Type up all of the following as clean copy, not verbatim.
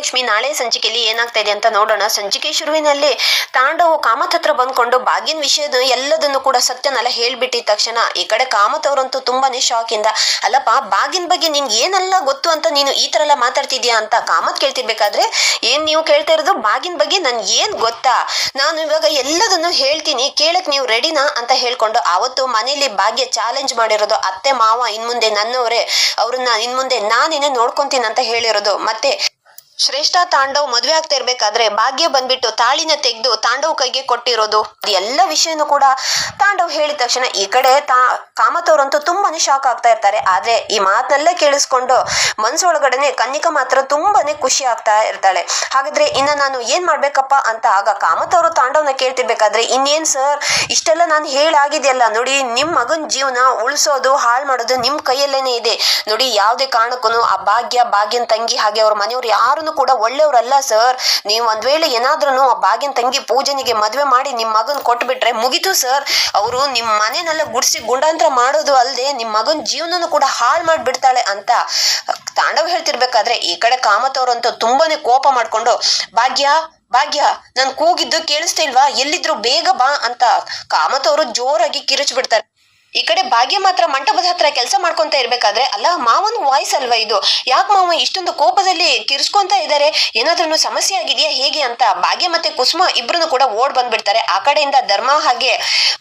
ಭಾಗ್ಯಲಕ್ಷ್ಮಿ ನಾಳೆ ಸಂಚಿಕೆಯಲ್ಲಿ ಏನಾಗ್ತಾ ಇದೆ ಅಂತ ನೋಡೋಣ. ಸಂಚಿಕೆ ಶುರುವಿನಲ್ಲಿ ತಾಂಡವ್ ಕಾಮತ್ ಹತ್ರ ಬಂದ್ಕೊಂಡು ಭಾಗ್ಯನ್ ವಿಷಯದ ಎಲ್ಲದನ್ನು ಕೂಡ ಸತ್ಯನೆಲ್ಲ ಹೇಳ್ಬಿಟ್ಟಿದ ತಕ್ಷಣ ಈ ಕಡೆ ಕಾಮತ್ ಅವರಂತೂ ತುಂಬಾನೇ ಶಾಕ್ ಇಂದ, ಅಲ್ಲಪ್ಪ ಭಾಗ್ಯನ್ ಬಗ್ಗೆ ನಿನ್ಗೆ ಏನೆಲ್ಲ ಗೊತ್ತು ಅಂತ ನೀನು ಈ ತರ ಎಲ್ಲ ಮಾತಾಡ್ತಿದ್ಯಾ ಅಂತ ಕಾಮತ್ ಕೇಳ್ತಿರ್ಬೇಕಾದ್ರೆ, ಏನ್ ನೀವು ಕೇಳ್ತಾ ಇರೋದು ಭಾಗ್ಯನ್ ಬಗ್ಗೆ ನನ್ ಏನ್ ಗೊತ್ತಾ, ನಾನು ಇವಾಗ ಎಲ್ಲದನ್ನು ಹೇಳ್ತೀನಿ ಕೇಳಕ್ ನೀವು ರೆಡಿನಾ ಅಂತ ಹೇಳ್ಕೊಂಡು ಅವತ್ತು ಮನೇಲಿ ಭಾಗ್ಯ ಚಾಲೆಂಜ್ ಮಾಡಿರೋದು ಅತ್ತೆ ಮಾವ ಇನ್ ಮುಂದೆ ನನ್ನವರೇ, ಅವ್ರನ್ನ ಇನ್ ಮುಂದೆ ನಾನೇನೆ ನೋಡ್ಕೊಂತೀನಿ ಅಂತ ಹೇಳಿರೋದು. ಮತ್ತೆ ಶ್ರೇಷ್ಠ ತಾಂಡವ್ ಮದ್ವೆ ಆಗ್ತಾ ಇರ್ಬೇಕಾದ್ರೆ ಭಾಗ್ಯ ಬಂದ್ಬಿಟ್ಟು ತಾಳಿನ ತೆಗೆದು ತಾಂಡವ್ ಕೈಗೆ ಕೊಟ್ಟಿರೋದು, ಎಲ್ಲ ವಿಷಯನೂ ಕೂಡ ತಾಂಡವ್ ಹೇಳಿದ ತಕ್ಷಣ ಈ ಕಡೆ ಕಾಮತ್ ಅವರಂತೂ ತುಂಬಾನೇ ಶಾಕ್ ಆಗ್ತಾ ಇರ್ತಾರೆ. ಆದ್ರೆ ಈ ಮಾತನ್ನೆಲ್ಲ ಕೇಳಿಸ್ಕೊಂಡು ಮನ್ಸೊಳಗಡೆನೆ ಕನ್ನಿಕಾ ಮಾತ್ರ ತುಂಬಾನೇ ಖುಷಿ ಆಗ್ತಾ ಇರ್ತಾಳೆ. ಹಾಗಾದ್ರೆ ಇನ್ನ ನಾನು ಏನ್ ಮಾಡ್ಬೇಕಪ್ಪ ಅಂತ ಆಗ ಕಾಮತ್ ಅವರು ತಾಂಡವ್ನ ಕೇಳ್ತಿರ್ಬೇಕಾದ್ರೆ, ಇನ್ನೇನ್ ಸರ್ ಇಷ್ಟೆಲ್ಲ ನಾನು ಹೇಳಾಗಿದೆಯಲ್ಲ ನೋಡಿ, ನಿಮ್ ಮಗನ್ ಜೀವನ ಉಳಿಸೋದು ಹಾಳು ಮಾಡೋದು ನಿಮ್ ಕೈಯಲ್ಲೇನೆ ಇದೆ ನೋಡಿ, ಯಾವ್ದೇ ಕಾರಣಕ್ಕೂ ಆ ಭಾಗ್ಯನ್ ತಂಗಿ ಹಾಗೆ ಅವ್ರ ಮನೆಯವ್ರು ಯಾರು ಕೂಡ ಒಳ್ಳೆಯವ್ರಲ್ಲ ಸರ್. ನೀವು ಒಂದ್ ವೇಳೆ ಏನಾದ್ರೂ ಆ ಭಾಗ್ಯನ್ ತಂಗಿ ಪೂಜನಿಗೆ ಮದ್ವೆ ಮಾಡಿ ನಿಮ್ ಮಗನ್ ಕೊಟ್ಬಿಟ್ರೆ ಮುಗಿತು ಸರ್, ಅವರು ನಿಮ್ ಮನೆನೆಲ್ಲ ಗುಡ್ಸಿ ಗುಂಡಾಂತರ ಮಾಡೋದು ಅಲ್ಲದೆ ನಿಮ್ ಮಗನ್ ಜೀವನನು ಕೂಡ ಹಾಳು ಮಾಡ್ಬಿಡ್ತಾಳೆ ಅಂತ ತಾಂಡವ್ ಹೇಳ್ತಿರ್ಬೇಕಾದ್ರೆ ಈ ಕಡೆ ಕಾಮತ್ ಅವರಂತೂ ತುಂಬಾನೇ ಕೋಪ ಮಾಡ್ಕೊಂಡು, ಭಾಗ್ಯ ನನ್ ಕೂಗಿದ್ದು ಕೇಳಿಸ್ತಾ ಇಲ್ವಾ, ಎಲ್ಲಿದ್ರು ಬೇಗ ಬಾ ಅಂತ ಕಾಮತ್ ಅವರು ಜೋರಾಗಿ ಕಿರಿಚ್ ಬಿಡ್ತಾರೆ. ಈ ಕಡೆ ಭಾಗ್ಯ ಮಾತ್ರ ಮಂಟಪದ ಹತ್ರ ಕೆಲಸ ಮಾಡ್ಕೊಂತ ಇರ್ಬೇಕಾದ್ರೆ, ಅಲ್ಲ ಮಾವನ್ ವಾಯ್ಸ್ ಅಲ್ವಾ ಇದು, ಯಾಕೆ ಮಾವ ಇಷ್ಟೊಂದು ಕೋಪದಲ್ಲಿ ಕಿರ್ಸ್ಕೊಂತ ಇದ್ದಾರೆ, ಏನಾದ್ರೂ ಸಮಸ್ಯೆ ಆಗಿದೆಯಾ ಹೇಗೆ ಅಂತ ಭಾಗ್ಯ ಮತ್ತೆ ಕುಸುಮ ಇಬ್ರು ಕೂಡ ಓಡ್ ಬಂದ್ಬಿಡ್ತಾರೆ. ಆ ಕಡೆಯಿಂದ ಧರ್ಮ ಹಾಗೆ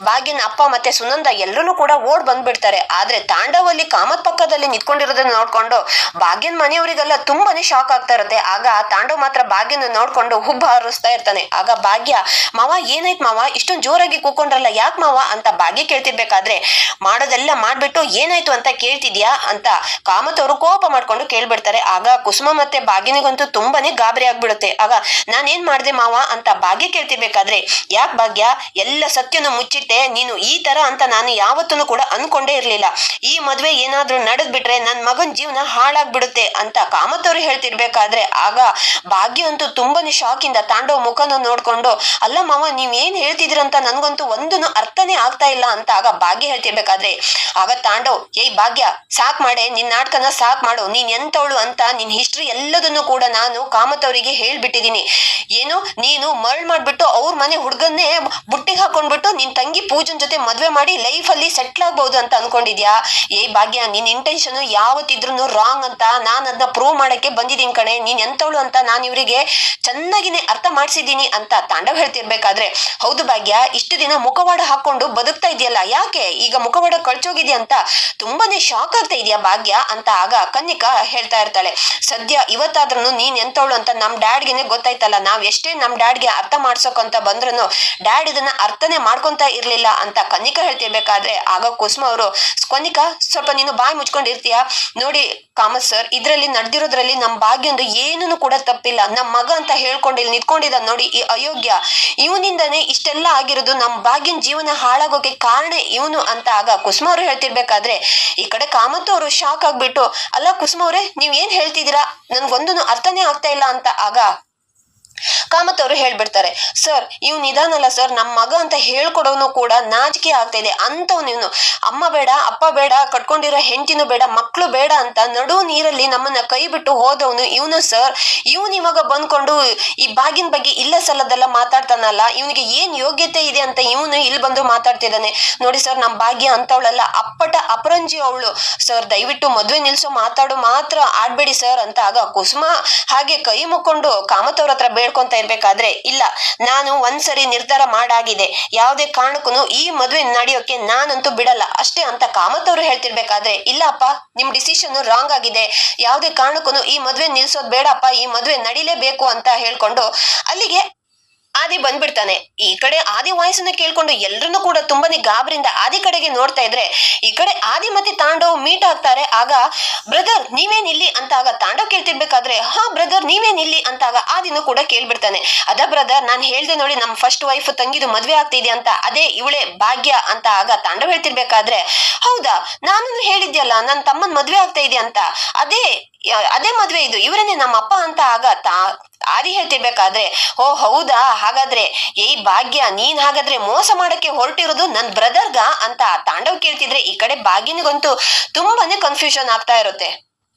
ಭಾಗ್ಯನ ಅಪ್ಪ ಮತ್ತೆ ಸುನಂದ ಎಲ್ಲರೂ ಕೂಡ ಓಡ್ ಬಂದ್ಬಿಡ್ತಾರೆ. ಆದ್ರೆ ತಾಂಡವಲ್ಲಿ ಕಾಮತ್ ಪಕ್ಕದಲ್ಲಿ ನಿಂತ್ಕೊಂಡಿರೋದನ್ನ ನೋಡ್ಕೊಂಡು ಭಾಗ್ಯನ್ ಮನೆಯವರಿಗೆಲ್ಲ ತುಂಬಾನೇ ಶಾಕ್ ಆಗ್ತಾ ಇರುತ್ತೆ. ಆಗ ತಾಂಡವ್ ಮಾತ್ರ ಭಾಗ್ಯನ ನೋಡ್ಕೊಂಡು ಹುಬ್ಬ ಹಾರಿಸ್ತಾ ಇರ್ತಾನೆ. ಆಗ ಭಾಗ್ಯ, ಮಾವ ಏನಾಯ್ತು ಮಾವ ಇಷ್ಟೊಂದು ಜೋರಾಗಿ ಕೂಕೊಂಡ್ರಲ್ಲ ಯಾಕೆ ಮಾವ ಅಂತ ಭಾಗ್ಯ ಕೇಳ್ತಿರ್ಬೇಕಾದ್ರೆ, ಮಾಡೋದೆಲ್ಲ ಮಾಡ್ಬಿಟ್ಟು ಏನಾಯ್ತು ಅಂತ ಕೇಳ್ತಿದ್ಯಾ ಅಂತ ಕಾಮತ್ ಅವರು ಕೋಪ ಮಾಡ್ಕೊಂಡು ಕೇಳ್ಬಿಡ್ತಾರೆ. ಆಗ ಕುಸುಮ ಮತ್ತೆ ಭಾಗ್ಯನಿಗಂತೂ ತುಂಬಾನೇ ಗಾಬರಿ ಆಗ್ಬಿಡುತ್ತೆ. ಆಗ ನಾನೇನ್ ಮಾಡ್ದೆ ಮಾವ ಅಂತ ಭಾಗ್ಯ ಕೇಳ್ತಿರ್ಬೇಕಾದ್ರೆ, ಯಾಕೆ ಭಾಗ್ಯ ಎಲ್ಲ ಸತ್ಯನ ಮುಚ್ಚಿಟ್ಟೆ ನೀನು ಈ ತರ ಅಂತ ನಾನು ಯಾವತ್ತೂ ಕೂಡ ಅನ್ಕೊಂಡೇ ಇರ್ಲಿಲ್ಲ, ಈ ಮದ್ವೆ ಏನಾದ್ರೂ ನಡೆದ್ ಬಿಟ್ರೆ ನನ್ ಮಗನ್ ಜೀವನ ಹಾಳಾಗ್ಬಿಡುತ್ತೆ ಅಂತ ಕಾಮತ್ ಅವರು ಹೇಳ್ತಿರ್ಬೇಕಾದ್ರೆ, ಆಗ ಭಾಗ್ಯ ಅಂತೂ ತುಂಬಾನೇ ಶಾಕ್ ಇಂದ ತಾಂಡವ್ ಮುಖನ ನೋಡ್ಕೊಂಡು, ಅಲ್ಲ ಮಾವ ನೀವ್ ಏನ್ ಹೇಳ್ತಿದ್ರಂತ ನನ್ಗಂತೂ ಒಂದನ್ನು ಅರ್ಥನೇ ಆಗ್ತಾ ಇಲ್ಲ ಅಂತ ಆಗ ಭಾಗ್ಯ ಹೇಳ್ತಿರ್ಬೇಕಾದ್ರೆ, ಆಗ ತಾಂಡವ್, ಏಯ್ ಭಾಗ್ಯ ಸಾಕ್ ಮಾಡೆ ನಿನ್ ನಾಟಕನ ಸಾಕ್ ಮಾಡು, ನೀನ್ ಎಂತವಳು ಅಂತ ನಿನ್ ಹಿಸ್ಟ್ರಿ ಎಲ್ಲದನ್ನು ಕೂಡ ನಾನು ಕಾಮತ್ ಅವರಿಗೆ ಹೇಳ್ಬಿಟ್ಟಿದೀನಿ, ಏನು ನೀನು ಮರಳ್ ಮಾಡ್ಬಿಟ್ಟು ಅವ್ರ ಮನೆ ಹುಡ್ಗನ್ನೇ ಬುಟ್ಟಿಗೆ ಹಾಕೊಂಡ್ಬಿಟ್ಟು ನಿನ್ ತಂಗಿ ಪೂಜನ್ ಜೊತೆ ಮದ್ವೆ ಮಾಡಿ ಲೈಫ್ ಅಲ್ಲಿ ಸೆಟ್ಲ್ ಆಗ್ಬಹುದು ಅಂತ ಅನ್ಕೊಂಡಿದ್ಯಾ, ಏಯ್ ಭಾಗ್ಯ ನಿನ್ ಇಂಟೆನ್ಷನ್ ಯಾವತ್ತಿದ್ರು ರಾಂಗ್ ಅಂತ ನಾನ್ ಅದನ್ನ ಪ್ರೂವ್ ಮಾಡಕ್ಕೆ ಬಂದಿದ್ದೀನಿ ಕಣೆ, ನೀನ್ ಎಂತವಳು ಅಂತ ನಾನ್ ಇವ್ರಿಗೆ ಚೆನ್ನಾಗಿನೇ ಅರ್ಥ ಮಾಡ್ಸಿದ್ದೀನಿ ಅಂತ ತಾಂಡವ್ ಹೇಳ್ತಿರ್ಬೇಕಾದ್ರೆ, ಹೌದು ಭಾಗ್ಯ ಇಷ್ಟು ದಿನ ಮುಖವಾಡ ಹಾಕೊಂಡು ಬದುಕ್ತಾ ಇದೆಯಲ್ಲ, ಯಾಕೆ ಈಗ ಮುಖವಾಡ ಕಳ್ಚೋಗಿದ್ಯಾ ಅಂತ ತುಂಬಾನೇ ಶಾಕ್ ಆಗ್ತಾ ಇದೆಯಾ ಭಾಗ್ಯ ಅಂತ ಆಗ ಕನ್ನಿಕಾ ಹೇಳ್ತಾ ಇರ್ತಾಳೆ. ಸದ್ಯ ಇವತ್ತಾದ್ರೂ ನೀನ್ ಎಂತವಳು ಅಂತ ನಮ್ ಡ್ಯಾಡ್ಗೆನೆ ಗೊತ್ತಾಯ್ತಲ್ಲ, ನಾವ್ ಎಷ್ಟೇ ನಮ್ ಡ್ಯಾಡ್ಗೆ ಅರ್ಥ ಮಾಡ್ಸೋಕಂತ ಬಂದ್ರು ಡ್ಯಾಡ್ ಇದನ್ನ ಅರ್ಥನೇ ಮಾಡ್ಕೊಂತ ಇರ್ಲಿಲ್ಲ ಅಂತ ಕನ್ನಿಕಾ ಹೇಳ್ತಿರ್ಬೇಕಾದ್ರೆ, ಆಗ ಕುಸುಮ ಅವರು, ಕನ್ನಿಕಾ ಸ್ವಲ್ಪ ನೀನು ಬಾಯಿ ಮುಚ್ಕೊಂಡಿರ್ತೀಯಾ, ನೋಡಿ ಕಾಮತ್ ಸರ್ ಇದ್ರಲ್ಲಿ ನಡೆದಿರೋದ್ರಲ್ಲಿ ನಮ್ ಭಾಗ್ಯಂದು ಏನೂ ಕೂಡ ತಪ್ಪಿಲ್ಲ, ನಮ್ ಮಗ ಅಂತ ಹೇಳ್ಕೊಂಡು ಇಲ್ಲಿ ನಿಂತ್ಕೊಂಡಿದ್ದ ನೋಡಿ ಈ ಅಯೋಗ್ಯ, ಇವನಿಂದಾನೇ ಇಷ್ಟೆಲ್ಲ ಆಗಿರೋದು, ನಮ್ ಭಾಗ್ಯನ್ ಜೀವನ ಹಾಳಾಗೋಕೆ ಕಾರಣ ಇವನು ಅಂತ ಆಗ ಕುಸುಮ ಅವರು ಹೇಳ್ತಿರ್ಬೇಕಾದ್ರೆ ಈ ಕಡೆ ಕಾಮತ್ ಅವರು ಶಾಕ್ ಆಗ್ಬಿಟ್ಟು, ಅಲ್ಲ ಕುಸುಮ ಅವ್ರೆ ನೀವ್ ಏನ್ ಹೇಳ್ತಿದ್ದೀರಾ ನನ್ಗೊಂದೂ ಅರ್ಥನೇ ಆಗ್ತಾ ಇಲ್ಲ ಅಂತ ಆಗ ಕಾಮತ್ ಅವರು ಹೇಳ್ಬಿಡ್ತಾರೆ, ಸರ್ ಇವ್ ನಿಧಾನಲ್ಲ ಸರ್, ನಮ್ ಮಗ ಅಂತ ಹೇಳ್ಕೊಡೋನು ಕೂಡ ನಾಚಿಕೆ ಆಗ್ತಾ ಇದೆ ಅಂತವ್ನು ಇವನು, ಅಮ್ಮ ಬೇಡ ಅಪ್ಪ ಬೇಡ ಕಟ್ಕೊಂಡಿರೋ ಹೆಂಡತಿನೂ ಬೇಡ ಮಕ್ಳು ಬೇಡ ಅಂತ ನಡು ನೀರಲ್ಲಿ ನಮ್ಮನ್ನ ಕೈ ಬಿಟ್ಟು ಹೋದವನು ಇವನು ಸರ್, ಇವನ್ ಇವಾಗ ಬಂದ್ಕೊಂಡು ಈ ಭಾಗ್ಯನ್ ಬಗ್ಗೆ ಇಲ್ಲ ಸಲ್ಲದೆಲ್ಲ ಮಾತಾಡ್ತಾನಲ್ಲ, ಇವನಿಗೆ ಏನ್ ಯೋಗ್ಯತೆ ಇದೆ ಅಂತ ಇವನು ಇಲ್ಲಿ ಬಂದು ಮಾತಾಡ್ತಿದ್ದಾನೆ ನೋಡಿ ಸರ್, ನಮ್ ಭಾಗ್ಯ ಅಂತವಳಲ್ಲ ಅಪ್ಪಟ ಅಪರಂಜಿ ಅವಳು ಸರ್, ದಯವಿಟ್ಟು ಮದ್ವೆ ನಿಲ್ಸೋ ಮಾತಾಡು ಮಾತ್ರ ಆಡ್ಬೇಡಿ ಸರ್ ಅಂತ ಆಗ ಕುಸುಮ ಹಾಗೆ ಕೈ ಮುಕ್ಕೊಂಡು ಕಾಮತ್ ಅವ್ರ ಹತ್ರ ಬೇಡ್ಕೊಂತ ಇರ್ಬೇಕಾದ್ರೆ, ಇಲ್ಲ ನಾನು ಒಂದ್ಸರಿ ನಿರ್ಧಾರ ಮಾಡಾಗಿದೆ, ಯಾವ್ದೇ ಕಾರಣಕ್ಕೂ ಈ ಮದ್ವೆ ನಡೆಯೋಕೆ ನಾನಂತೂ ಬಿಡಲ್ಲ ಅಷ್ಟೇ ಅಂತ ಕಾಮತ್ ಅವರು ಹೇಳ್ತಿರ್ಬೇಕಾದ್ರೆ, ಇಲ್ಲ ಅಪ್ಪ ನಿಮ್ ಡಿಸಿಷನ್ ರಾಂಗ್ ಆಗಿದೆ, ಯಾವ್ದೇ ಕಾರಣಕ್ಕೂ ಈ ಮದ್ವೆ ನಿಲ್ಸೋದ್ ಬೇಡಪ್ಪ, ಈ ಮದ್ವೆ ನಡಿಲೇಬೇಕು ಅಂತ ಹೇಳ್ಕೊಂಡು ಅಲ್ಲಿಗೆ ಆದಿ ಬಂದ್ಬಿಡ್ತಾನೆ. ಈ ಕಡೆ ಆದಿ ವಾಯ್ಸನ್ನ ಕೇಳ್ಕೊಂಡು ಎಲ್ರನ್ನೂ ಕೂಡ ತುಂಬಾನೇ ಗಾಬರಿಂದ ಆದಿ ಕಡೆಗೆ ನೋಡ್ತಾ ಇದ್ರೆ, ಈ ಕಡೆ ಆದಿ ಮತ್ತೆ ತಾಂಡವ್ ಮೀಟ್ ಆಗ್ತಾರೆ. ಆಗ ಬ್ರದರ್ ನೀವೇನ್ ಇಲ್ಲಿ ಅಂತ ಆಗ ತಾಂಡವ್ ಕೇಳ್ತಿರ್ಬೇಕಾದ್ರೆ, ಹಾ ಬ್ರದರ್ ನೀವೇನ್ ಇಲ್ಲಿ ಅಂತ ಆಗ ಆದಿನೂ ಕೂಡ ಕೇಳ್ಬಿಡ್ತಾನೆ. ಅದ ಬ್ರದರ್ ನಾನ್ ಹೇಳ್ದೆ ನೋಡಿ ನಮ್ ಫಸ್ಟ್ ವೈಫ್ ತಂಗಿದು ಮದ್ವೆ ಆಗ್ತಿದೆ ಅಂತ, ಅದೇ ಇವಳೆ ಭಾಗ್ಯ ಅಂತ ಆಗ ತಾಂಡವ್ ಹೇಳ್ತಿರ್ಬೇಕಾದ್ರೆ, ಹೌದಾ ನಾನು ಹೇಳಿದ್ಯಲ್ಲ ನನ್ ತಮ್ಮನ್ ಮದ್ವೆ ಆಗ್ತಾ ಇದೆ ಅಂತ, ಅದೇ ಮದ್ವೆ ಇದು ಇವರೇನೆ ನಮ್ಮ ಅಪ್ಪ ಅಂತ ಆಗ ಆದಿ ಹೇಳ್ತಿರ್ಬೇಕಾದ್ರೆ, ಓ ಹೌದಾ ಹಾಗಾದ್ರೆ ಏಯ್ ಭಾಗ್ಯ ನೀನ್ ಹಾಗಾದ್ರೆ ಮೋಸ ಮಾಡಕ್ಕೆ ಹೊರಟಿರೋದು ನನ್ ಬ್ರದರ್ಗ ಅಂತ ತಾಂಡವ್ ಕೇಳ್ತಿದ್ರೆ ಈ ಕಡೆ ಭಾಗ್ಯನಿಗಂತೂ ತುಂಬಾನೇ ಕನ್ಫ್ಯೂಷನ್ ಆಗ್ತಾ ಇರುತ್ತೆ.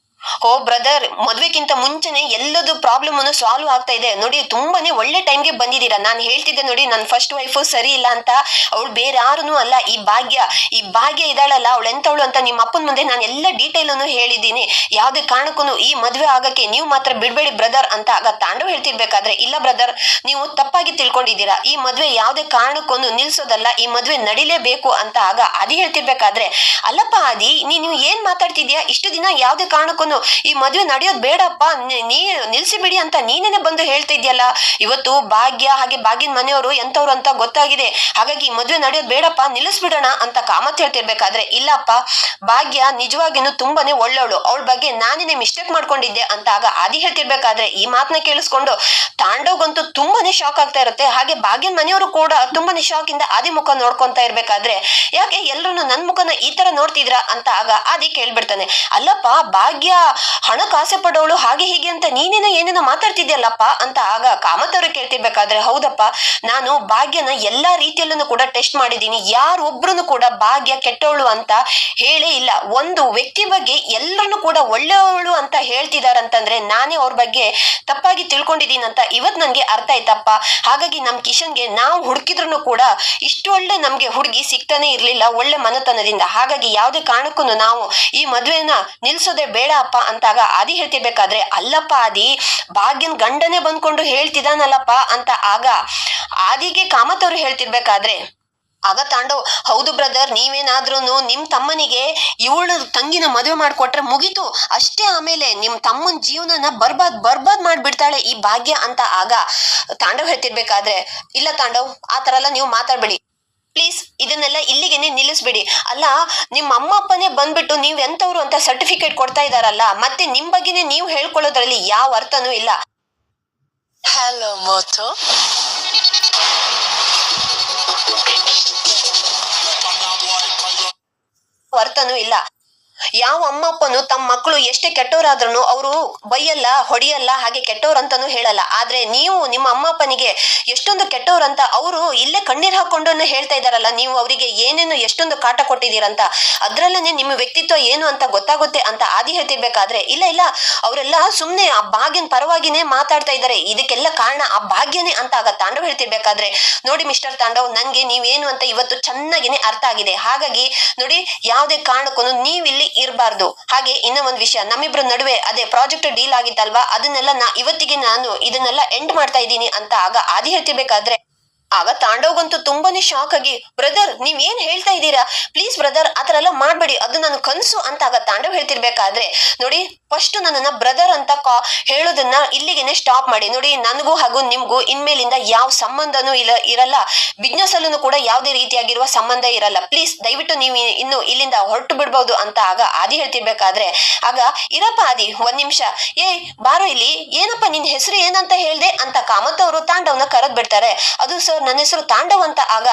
ಓ ಬ್ರದರ್, ಮದ್ವೆಕ್ಕಿಂತ ಮುಂಚೆನೆ ಎಲ್ಲದು ಪ್ರಾಬ್ಲಮ್ ಅನ್ನು ಸಾಲ್ವ್ ಆಗ್ತಾ ಇದೆ ನೋಡಿ. ತುಂಬಾನೇ ಒಳ್ಳೆ ಟೈಮ್ಗೆ ಬಂದಿದ್ದೀರಾ. ನಾನು ಹೇಳ್ತಿದ್ದೆ ನೋಡಿ, ನನ್ನ ಫಸ್ಟ್ ವೈಫು ಸರಿ ಇಲ್ಲ ಅಂತ. ಅವಳು ಬೇರೆ ಯಾರೂ ಅಲ್ಲ, ಈ ಭಾಗ್ಯ ಇದ್ದಾಳಲ್ಲ, ಅವಳು ಎಂತವಳು ಅಂತ ನಿಮ್ಮ ಅಪ್ಪನ ಮುಂದೆ ನಾನು ಎಲ್ಲ ಡೀಟೇಲ್ ಅನ್ನು ಹೇಳಿದ್ದೀನಿ. ಯಾವುದೇ ಕಾರಣಕ್ಕೂ ಈ ಮದ್ವೆ ಆಗಕ್ಕೆ ನೀವು ಮಾತ್ರ ಬಿಡ್ಬೇಡಿ ಬ್ರದರ್ ಅಂತ. ಆಗ ತಾಂಡವ್ ಹೇಳ್ತಿರ್ಬೇಕಾದ್ರೆ, ಇಲ್ಲ ಬ್ರದರ್, ನೀವು ತಪ್ಪಾಗಿ ತಿಳ್ಕೊಂಡಿದ್ದೀರಾ, ಈ ಮದ್ವೆ ಯಾವುದೇ ಕಾರಣಕ್ಕೂ ನಿಲ್ಸೋದಲ್ಲ, ಈ ಮದ್ವೆ ನಡಿಲೇಬೇಕು ಅಂತ. ಆಗ ಆದಿ ಹೇಳ್ತಿರ್ಬೇಕಾದ್ರೆ, ಅಲ್ಲಪ್ಪ ಆದಿ, ನೀನು ಏನ್ ಮಾತಾಡ್ತಿದ್ಯಾ? ಇಷ್ಟು ದಿನ ಯಾವುದೇ ಕಾರಣಕ್ಕೂ ಈ ಮದ್ವೆ ನಡೆಯೋದು ಬೇಡಪ್ಪ, ನೀ ನಿಲ್ಸಿ ಬಿಡಿ ಅಂತ ನೀನೇನೆ ಬಂದು ಹೇಳ್ತಾ ಇದೆಯಲ್ಲ. ಇವತ್ತು ಭಾಗ್ಯ ಹಾಗೆ ಭಾಗ್ಯನ ಮನೆಯವರು ಎಂತವ್ರು ಅಂತ ಗೊತ್ತಾಗಿದೆ. ಹಾಗಾಗಿ ಈ ಮದ್ವೆ ನಡೆಯೋದು ಬೇಡಪ್ಪ, ನಿಲ್ಲಿಸ್ಬಿಡೋಣ ಅಂತ ಕಾಮತ್ ಹೇಳ್ತಿರ್ಬೇಕಾದ್ರೆ, ಇಲ್ಲಪ್ಪ, ಭಾಗ್ಯ ನಿಜವಾಗಿನೂ ತುಂಬಾನೇ ಒಳ್ಳೆವಳು, ಅವಳ ಬಗ್ಗೆ ನಾನೇನೆ ಮಿಸ್ಟೇಕ್ ಮಾಡ್ಕೊಂಡಿದ್ದೆ ಅಂತ. ಆಗ ಆದಿ ಹೇಳ್ತಿರ್ಬೇಕಾದ್ರೆ ಈ ಮಾತನ್ನ ಕೇಳಿಸ್ಕೊಂಡು ತಾಂಡವ್ಗಂತೂ ತುಂಬಾನೇ ಶಾಕ್ ಆಗ್ತಾ ಇರುತ್ತೆ. ಹಾಗೆ ಭಾಗ್ಯನ ಮನೆಯವರು ಕೂಡ ತುಂಬಾನೇ ಶಾಕ್ ಇಂದ ಆದಿ ಮುಖ ನೋಡ್ಕೊಂತ ಇರ್ಬೇಕಾದ್ರೆ, ಯಾಕೆ ಎಲ್ರು ನನ್ ಮುಖನ ಈ ತರ ನೋಡ್ತಿದ್ರ ಅಂತ. ಆಗ ಆದಿ ಕೇಳ್ಬಿಡ್ತಾನೆ, ಅಲ್ಲಪ್ಪ ಭಾಗ್ಯ ಹಣಕ್ಕೆ ಆಸೆ ಪಡೋಳು, ಹಾಗೆ ಹೀಗೆ ಅಂತ ನೀನೇನೋ ಏನೇನೋ ಮಾತಾಡ್ತಿದ್ಯಲ್ಲಪ್ಪ ಅಂತ. ಆಗ ಕಾಮತ್ ಅವ್ರಿಗೆ ಕೇಳ್ತಿರ್ಬೇಕಾದ್ರೆ, ಹೌದಪ್ಪ, ನಾನು ಭಾಗ್ಯನ ಎಲ್ಲಾ ರೀತಿಯಲ್ಲೂ ಕೂಡ ಟೆಸ್ಟ್ ಮಾಡಿದೀನಿ, ಯಾರೊಬ್ರು ಕೂಡ ಭಾಗ್ಯ ಕೆಟ್ಟವಳು ಅಂತ ಹೇಳೇ ಇಲ್ಲ. ಒಂದು ವ್ಯಕ್ತಿ ಬಗ್ಗೆ ಎಲ್ಲರನ್ನು ಕೂಡ ಒಳ್ಳೆಯವಳು ಅಂತ ಹೇಳ್ತಿದಾರಂತಂದ್ರೆ ನಾನೇ ಅವ್ರ ಬಗ್ಗೆ ತಪ್ಪಾಗಿ ತಿಳ್ಕೊಂಡಿದೀನಂತ ಇವತ್ ನನ್ಗೆ ಅರ್ಥ ಆಯ್ತಪ್ಪ. ಹಾಗಾಗಿ ನಮ್ ಕಿಶನ್ಗೆ ನಾವು ಹುಡುಕಿದ್ರು ಕೂಡ ಇಷ್ಟು ಒಳ್ಳೆ ನಮ್ಗೆ ಹುಡುಗಿ ಸಿಗ್ತಾನೆ ಇರ್ಲಿಲ್ಲ ಒಳ್ಳೆ ಮನತನದಿಂದ. ಹಾಗಾಗಿ ಯಾವುದೇ ಕಾರಣಕ್ಕೂ ನಾವು ಈ ಮದ್ವೆನ ನಿಲ್ಸೋದೇ ಬೇಡ ಅಪ್ಪ ಅಂತಾಗ ಆದಿ ಹೇಳ್ತಿರ್ಬೇಕಾದ್ರೆ, ಅಲ್ಲಪ್ಪ ಆದಿ, ಭಾಗ್ಯನ್ ಗಂಡನೇ ಬಂದ್ಕೊಂಡು ಹೇಳ್ತಿದಾನಲ್ಲಪ್ಪ ಅಂತ. ಆಗ ಆದಿಗೆ ಕಾಮತ್ ಅವ್ರು ಹೇಳ್ತಿರ್ಬೇಕಾದ್ರೆ, ಆಗ ತಾಂಡವ್, ಹೌದು ಬ್ರದರ್, ನೀವೇನಾದ್ರೂ ನಿಮ್ ತಮ್ಮನಿಗೆ ಇವಳ ತಂಗಿನ ಮದುವೆ ಮಾಡ್ಕೊಟ್ರೆ ಮುಗೀತು ಅಷ್ಟೇ, ಆಮೇಲೆ ನಿಮ್ ತಮ್ಮನ್ ಜೀವನನ ಬರ್ಬಾದ್ ಮಾಡ್ಬಿಡ್ತಾಳೆ ಈ ಭಾಗ್ಯ ಅಂತ. ಆಗ ತಾಂಡವ್ ಹೇಳ್ತಿರ್ಬೇಕಾದ್ರೆ, ಇಲ್ಲ ತಾಂಡವ್, ಆ ತರ ಎಲ್ಲ ನೀವು ಮಾತಾಡ್ಬೇಡಿ ಪ್ಲೀಸ್, ಇದನ್ನೆಲ್ಲ ಇಲ್ಲಿಗೆನೆ ನಿಲ್ಲಿಸ್ಬಿಡಿ. ಅಲ್ಲ, ನಿಮ್ಮ ಅಮ್ಮ ಅಪ್ಪನೇ ಬಂದ್ಬಿಟ್ಟು ನೀವ್ ಎಂತವ್ರು ಅಂತ ಸರ್ಟಿಫಿಕೇಟ್ ಕೊಡ್ತಾ ಇದಾರಲ್ಲ, ಮತ್ತೆ ನಿಮ್ ಬಗ್ಗೆನೆ ನೀವು ಹೇಳ್ಕೊಳ್ಳೋದ್ರಲ್ಲಿ ಯಾವ ಅರ್ಥನೂ ಇಲ್ಲ. ಹಲೋ ಮೋಟೋ, ಅರ್ಥನೂ ಇಲ್ಲ. ಯಾವ ಅಮ್ಮ ಅಪ್ಪನು ತಮ್ಮ ಮಕ್ಕಳು ಎಷ್ಟೇ ಕೆಟ್ಟವರಾದ್ರೂ ಅವರು ಬೈಯಲ್ಲ, ಹೊಡಿಯಲ್ಲ, ಹಾಗೆ ಕೆಟ್ಟವ್ರಂತಾನು ಹೇಳಲ್ಲ. ಆದ್ರೆ ನೀವು ನಿಮ್ಮ ಅಮ್ಮ ಅಪ್ಪನಿಗೆ ಎಷ್ಟೊಂದು ಕೆಟ್ಟವ್ರಂತ ಅವರು ಇಲ್ಲೇ ಕಣ್ಣೀರ್ ಹಾಕೊಂಡು ಹೇಳ್ತಾ ಇದಾರಲ್ಲ, ನೀವು ಅವರಿಗೆ ಏನೇನು ಎಷ್ಟೊಂದು ಕಾಟ ಕೊಟ್ಟಿದ್ದೀರಂತ, ಅದ್ರಲ್ಲೇನೆ ನಿಮ್ಮ ವ್ಯಕ್ತಿತ್ವ ಏನು ಅಂತ ಗೊತ್ತಾಗುತ್ತೆ ಅಂತ ಆದಿ ಹೇಳ್ತಿರ್ಬೇಕಾದ್ರೆ, ಇಲ್ಲ ಅವರೆಲ್ಲ ಸುಮ್ನೆ ಆ ಭಾಗ್ಯನ ಪರವಾಗಿನೇ ಮಾತಾಡ್ತಾ ಇದ್ದಾರೆ, ಇದಕ್ಕೆಲ್ಲ ಕಾರಣ ಆ ಭಾಗ್ಯನೇ ಅಂತ. ಆಗ ತಾಂಡವ್ ಹೇಳ್ತಿರ್ಬೇಕಾದ್ರೆ, ನೋಡಿ ಮಿಸ್ಟರ್ ತಾಂಡವ್, ನನ್ಗೆ ನೀವೇನು ಅಂತ ಇವತ್ತು ಚೆನ್ನಾಗಿನೇ ಅರ್ಥ ಆಗಿದೆ. ಹಾಗಾಗಿ ನೋಡಿ, ಯಾವುದೇ ಕಾರಣಕ್ಕೂ ನೀವಿಲ್ಲಿ ಇರಬಾರ್ದು. ಹಾಗೆ ಇನ್ನೂ ಒಂದ್ ವಿಷಯ, ನಮ್ಮಿಬ್ರ ನಡುವೆ ಅದೇ ಪ್ರಾಜೆಕ್ಟ್ ಡೀಲ್ ಆಗಿತ್ತಲ್ವಾ, ಅದನ್ನೆಲ್ಲ ಇವತ್ತಿಗೆ ನಾನು ಇದನ್ನೆಲ್ಲ ಎಂಡ್ ಮಾಡ್ತಾ ಇದ್ದೀನಿ ಅಂತ. ಆಗ ಆದಿ ಹೇಳ್ತಿರ್ಬೇಕಾದ್ರೆ, ಆಗ ತಾಂಡವ್ಗಂತೂ ತುಂಬಾನೇ ಶಾಕ್ ಆಗಿ, ಬ್ರದರ್ ನೀವ್ ಏನ್ ಹೇಳ್ತಾ ಇದ್ದೀರಾ, ಪ್ಲೀಸ್ ಬ್ರದರ್ ಆತರ ಎಲ್ಲ ಮಾಡ್ಬೇಡಿ, ಅದು ನಾನು ಕನ್ಸು ಅಂತ. ಆಗ ತಾಂಡವ್ ಹೇಳ್ತಿರ್ಬೇಕಾದ್ರೆ, ನೋಡಿ ಫಸ್ಟ್ ನನ್ನನ್ನ ಬ್ರದರ್ ಅಂತ ಹೇಳೋದನ್ನ ಇಲ್ಲಿಗೆನೆ ಸ್ಟಾಪ್ ಮಾಡಿ. ನೋಡಿ, ನನಗೂ ಹಾಗೂ ನಿಮ್ಗೂ ಇನ್ಮೇಲಿಂದ ಯಾವ ಸಂಬಂಧನೂ ಇರಲ್ಲ, ಬಿಸ್ನೆಸ್ ಅಲ್ಲೂ ಕೂಡ ಯಾವುದೇ ರೀತಿಯಾಗಿರುವ ಸಂಬಂಧ ಇರಲ್ಲ. ಪ್ಲೀಸ್ ದಯವಿಟ್ಟು ನೀವು ಇನ್ನು ಇಲ್ಲಿಂದ ಹೊರಟು ಬಿಡ್ಬಹುದು ಅಂತ. ಆಗ ಆದಿ ಹೇಳ್ತಿರ್ಬೇಕಾದ್ರೆ, ಆಗ ಇರಪ್ಪ ಆದಿ ಒಂದ್ ನಿಮಿಷ, ಬಾರೋ ಇಲ್ಲಿ, ಏನಪ್ಪ ನಿನ್ ಹೆಸರು ಏನಂತ ಹೇಳ್ದೆ ಅಂತ ಕಾಮತ್ ಅವರು ತಾಂಡವ್ನ ಕರೆದ್ ಬಿಡ್ತಾರೆ. ಅದು ಸರ್ ನನ್ನ ಹೆಸರು ತಾಂಡವ್ ಅಂತ. ಆಗ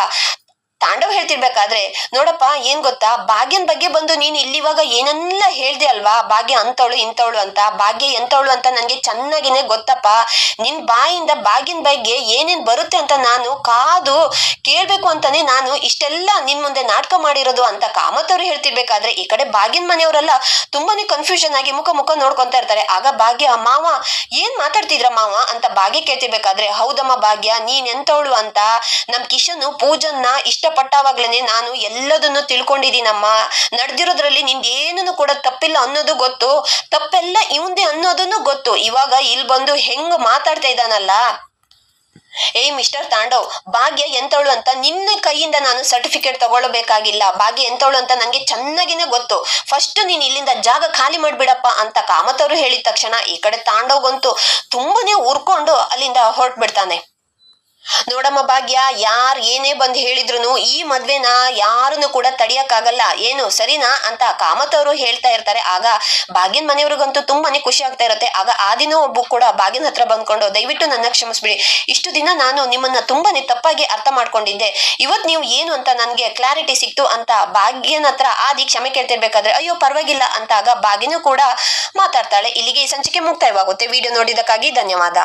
ತಾಂಡವ್ ಹೇಳ್ತಿರ್ಬೇಕಾದ್ರೆ, ನೋಡಪ್ಪ ಏನ್ ಗೊತ್ತಾ, ಭಾಗ್ಯನ್ ಬಗ್ಗೆ ಬಂದು ನೀನ್ ಇಲ್ಲಿವಾಗ ಏನೆಲ್ಲ ಹೇಳ್ದೆ ಅಲ್ವಾ, ಭಾಗ್ಯ ಅಂತವಳು ಇಂತವಳು ಅಂತ. ಭಾಗ್ಯ ಎಂತವಳು ಅಂತ ನನ್ಗೆ ಚೆನ್ನಾಗಿನೇ ಗೊತ್ತಪ್ಪ. ನಿನ್ ಬಾಯಿಂದ ಭಾಗ್ಯನ್ ಬಗ್ಗೆ ಏನೇನ್ ಬರುತ್ತೆ ಅಂತ ನಾನು ಕಾದು ಕೇಳ್ಬೇಕು ಅಂತಾನೆ ನಾನು ಇಷ್ಟೆಲ್ಲ ನಿನ್ ಮುಂದೆ ನಾಟಕ ಮಾಡಿರೋದು ಅಂತ ಕಾಮತ್ ಅವ್ರು ಹೇಳ್ತಿರ್ಬೇಕಾದ್ರೆ, ಈ ಕಡೆ ಭಾಗ್ಯನ್ ಮನೆಯವರೆಲ್ಲ ತುಂಬಾನೇ ಕನ್ಫ್ಯೂಷನ್ ಆಗಿ ಮುಖ ನೋಡ್ಕೊಂತ ಇರ್ತಾರೆ. ಆಗ ಭಾಗ್ಯ, ಮಾವ ಏನ್ ಮಾತಾಡ್ತಿದ್ರ ಮಾವ ಅಂತ ಭಾಗ್ಯ ಕೇಳ್ತಿರ್ಬೇಕಾದ್ರೆ, ಹೌದಮ್ಮ ಭಾಗ್ಯ, ನೀನ್ ಎಂತವಳು ಅಂತ ನಮ್ ಕಿಶನ್ ಪೂಜನ್ನ ಇಷ್ಟಪಟ್ಟವಾಗ್ಲೇನೆ ನಾನು ಎಲ್ಲದನ್ನು ತಿಳ್ಕೊಂಡಿದ್ದೀನಮ್ಮ. ನಡೆದಿರೋದ್ರಲ್ಲಿ ನಿಂದೇನು ಕೂಡ ತಪ್ಪಿಲ್ಲ ಅನ್ನೋದು ಗೊತ್ತು, ತಪ್ಪೆಲ್ಲ ಇವಂದೇ ಅನ್ನೋದನ್ನು ಗೊತ್ತು. ಇವಾಗ ಇಲ್ಲಿ ಬಂದು ಹೆಂಗ್ ಮಾತಾಡ್ತಾ ಇದ್ದಾನಲ್ಲ, ಮಿಸ್ಟರ್ ತಾಂಡವ್, ಭಾಗ್ಯ ಎಂತವಳು ಅಂತ ನಿನ್ನ ಕೈಯಿಂದ ನಾನು ಸರ್ಟಿಫಿಕೇಟ್ ತಗೊಳ್ಬೇಕಾಗಿಲ್ಲ. ಭಾಗ್ಯ ಎಂತವಳು ಅಂತ ನಂಗೆ ಚೆನ್ನಾಗಿನೇ ಗೊತ್ತು. ಫಸ್ಟ್ ನೀನ್ ಇಲ್ಲಿಂದ ಜಾಗ ಖಾಲಿ ಮಾಡ್ಬಿಡಪ್ಪ ಅಂತ ಕಾಮತ್ ಅವರು ಹೇಳಿದ ತಕ್ಷಣ ಈ ಕಡೆ ತಾಂಡವ್ಗಂತೂ ತುಂಬಾನೇ ಉರ್ಕೊಂಡು ಅಲ್ಲಿಂದ ಹೊರಟ್ಬಿಡ್ತಾನೆ. ನೋಡಮ್ಮ ಭಾಗ್ಯ, ಯಾರ್ ಏನೇ ಬಂದ್ ಹೇಳಿದ್ರು ಈ ಮದ್ವೆನ ಯಾರನ್ನು ಕೂಡ ತಡಿಯಕ್ಕಾಗಲ್ಲ, ಏನು ಸರಿನಾ ಅಂತ ಕಾಮತ್ ಅವರು ಹೇಳ್ತಾ ಇರ್ತಾರೆ. ಆಗ ಭಾಗ್ಯನ್ ಮನೆಯವ್ರಿಗಂತೂ ತುಂಬಾನೇ ಖುಷಿ ಆಗ್ತಾ ಇರತ್ತೆ. ಆಗ ಆ ದಿನ ಒಬ್ಬ ಕೂಡ ಭಾಗ್ಯನ್ ಹತ್ರ ಬಂದ್ಕೊಂಡು, ದಯವಿಟ್ಟು ನನ್ನ ಕ್ಷಮಿಸ್ಬಿಡಿ, ಇಷ್ಟು ದಿನ ನಾನು ನಿಮ್ಮನ್ನ ತುಂಬಾನೇ ತಪ್ಪಾಗಿ ಅರ್ಥ ಮಾಡ್ಕೊಂಡಿದ್ದೆ, ಇವತ್ ನೀವು ಏನು ಅಂತ ನನ್ಗೆ ಕ್ಲಾರಿಟಿ ಸಿಕ್ತು ಅಂತ ಭಾಗ್ಯನ ಹತ್ರ ಆದಿ ಕ್ಷಮೆ ಕೇಳ್ತಿರ್ಬೇಕಾದ್ರೆ, ಅಯ್ಯೋ ಪರವಾಗಿಲ್ಲ ಅಂತ. ಆಗ ಭಾಗ್ಯನೂ ಕೂಡ ಮಾತಾಡ್ತಾಳೆ. ಇಲ್ಲಿಗೆ ಈ ಸಂಚಿಕೆ ಮುಕ್ತಾಯವಾಗುತ್ತೆ. ವಿಡಿಯೋ ನೋಡಿದಕ್ಕಾಗಿ ಧನ್ಯವಾದ.